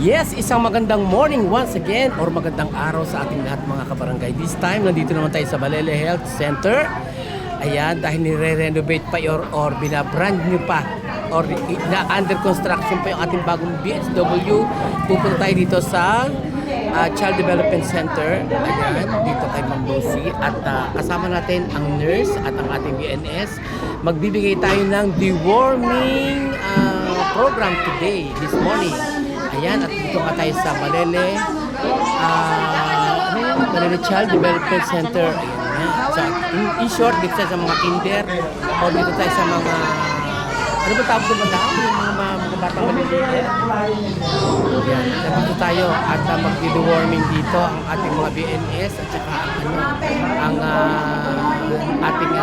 Yes, isang magandang morning once again or magandang araw sa ating lahat mga kabarangay. This time, nandito naman tayo sa Balele Health Center. Ayan, dahil nire-renovate pa or binabrand new pa or na under construction pa yung ating bagong BHW. Pupunta tayo dito sa Child Development Center. Ayan, dito kay Ma'am Lucy. At kasama natin ang nurse at ang ating BNS. Magbibigay tayo ng deworming program today, this morning. Ayan, at dito nga tayo sa Balele, Balele Child Development Center. Ayan, so, in short, dito tayo sa mga kinder o dito tayo sa mga, ano ba tawag doon ba? Yung mga batang maliliit. Ayan, dito tayo at mag-deworming dito ang ating mga BNS at saka ang ating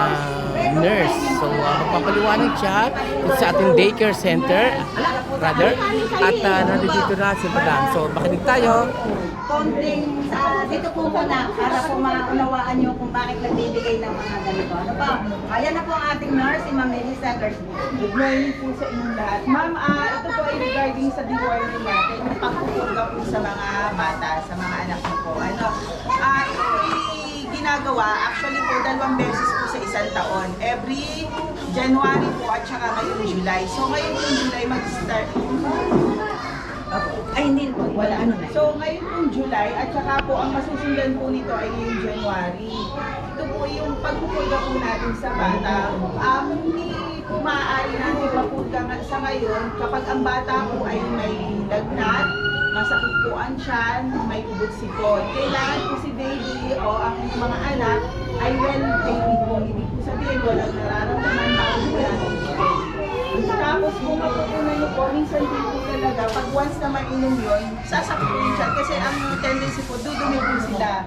nurse. So, magpapaliwanag siya sa ating daycare center, rather. At nandito na si Madam. So, makinig tayo. Konting dito po na para po maunawaan nyo kung bakit nagbibigay ng mga ganito. Ano po? Ayan na po ang ating nurse, si Ma'am Melissa Garcia. Good morning po sa inyong lahat. Ma'am, ito po ay regarding sa deworming natin, yung pagpupurga po sa mga bata, sa mga anak niyo po. Ito ay ginagawa, actually po, 2 beses po sa isang taon. Every January po at saka ngayong July. So ngayon yung July mag-start. Ay, hindi po. Wala ano na. So ngayon yung July at saka po ang masusundan po nito ay yung January. Ito po yung pagpupurga po natin sa bata. Hindi po maaari natin ipapurga sa ngayon kapag ang bata po ay may lagnat, masakit po ang tiyan, may ubod sipon. Kailangan po si baby o ang mga anak ay well-behaved po. Ibig po sabihin, walang nararamdaman bago po natin ibigay. Tapos kung mapupunan nyo po, minsan din po talaga, pag once na mainom yun, sasakit po yung tiyan. Kasi ang tendency po, dudumi po sila.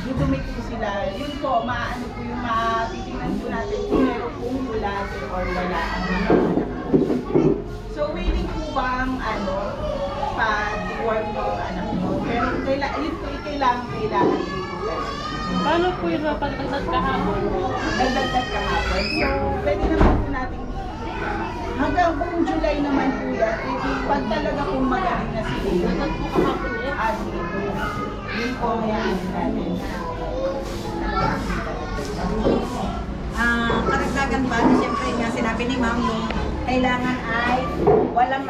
Dudumi po sila. Yun po, maano po yung matitingnan po natin kung meron pong bulate or wala ang mga anak. So, willing po bang pa-deworm po ang anak mo? Pero yun po yung kailangan din po talaga. Paano po yung pagdagdag kahapon? Nagdagdag kahapon. So, pwede naman po natin hanggang buong July naman po yan. Pag talaga kung magaling na sila. Nagdagdag po kahapon eh. Yun po yan natin. Karagdagan ba? Siyempre nga sinabi ni Ma'am yung kailangan ay walang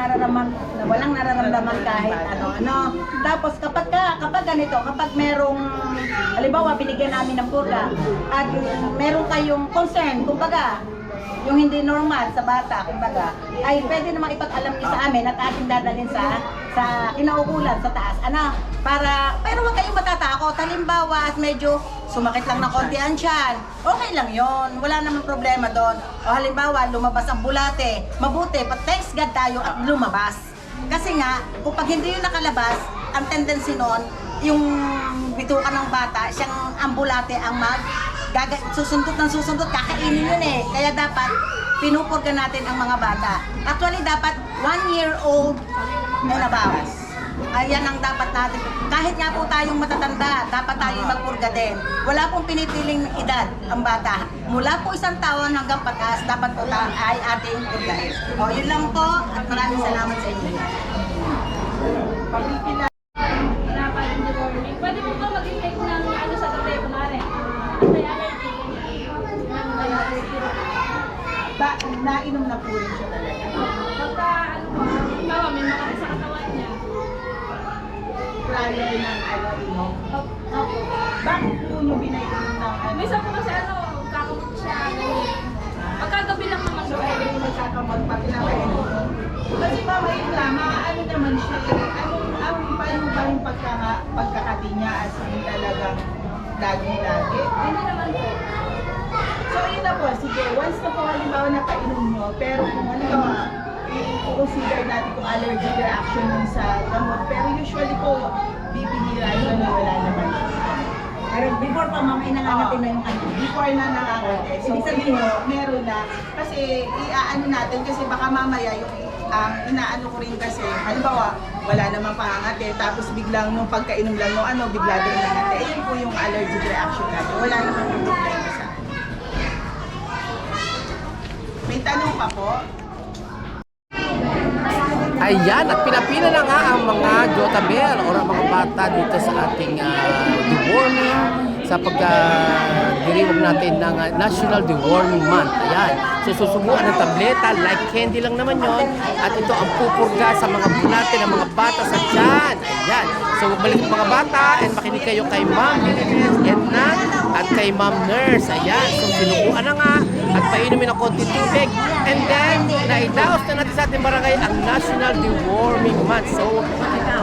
nararamdaman kahit ano. Tapos kapag ganito, kapag merong halimbawa binigyan namin ng purga at meron kayong concern, kumbaga yung hindi normal sa bata, kumbaga, ay pwede namang ipag-alam niyo sa amin at ating dadalhin sa kinaukulan sa taas. Pero huwag kayong matatakot. Halimbawa, at medyo sumakit lang ng konti ang tiyan, okay lang yon, wala namang problema doon. O halimbawa, lumabas ang bulate, mabuti, thanks God tayo at lumabas. Kasi nga, kung pag hindi yung nakalabas, ang tendency noon, yung bitukan ng bata, siyang ambulate ang susundot, kakainin yun eh. Kaya dapat, pinupurga natin ang mga bata. Actually, dapat 1 year old and above. Ayan ang dapat natin. Kahit nga po tayong matatanda, dapat tayo magpurga din. Wala pong pinipiling edad ang bata. Mula po 1 taon hanggang pataas, dapat po ay ating purgahin. O, yun lang po at maraming salamat sa inyo. Pagkikila. Pwede po ba mag-intake ng sa gabi, kunwari? Nainom na po rin siya talaga. Pagka, bawa, may makakit sa katawan niya. Prior ng inom. Bakit po nyo binainom ng Minsan po kasi kakamot siya, ganyan. Pagkagabi lang naman siya. Yung magkakamot pa pinapainom. Kasi mamayin lang, ano naman siya, paano ba yung pagkakati niya as in talagang lagi-lagi? Hindi naman po. So yun na po, sige, once na po halimbawa napainom nyo, pero kung halimbawa, i-consider natin kung allergic reaction nun sa gamot, pero usually po, bibihira yun na wala naman siya. Pero before pa, Ma'am, nangangatin na yung kanya. Before na nakakate. So, Ibig sabihin, meron na. Kasi, iaano natin, kasi baka mamaya yung inaano ko rin kasi, halimbawa, wala namang pangangate, tapos biglang nung pagkainom lang nung bigla din nangate. Ayun po yung allergic reaction natin. Wala namang problema sa akin. May tanong pa po? Ayan, at pinapila na nga ang mga Jotabel o ang mga bata dito sa ating deworming sa pagdiriwag natin ng National Deworming Month. Ayan. So susubukan ng tableta, like candy lang naman yon. At ito ang pupurga sa mga bulate ng mga bata sa tiyan. Ayan. So balik mga bata and makinig kayo kay Ma'am Lilies Edna at kay Ma'am Nurse. Ayan. So sinubukan na nga at painumin ng konti tubig. And then, naidaos na natin sa ating barangay ang National Deworming Month. So,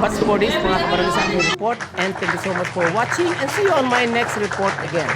what's for this mga kabarangay sa ating report. And thank you so much for watching and see you on my next report again.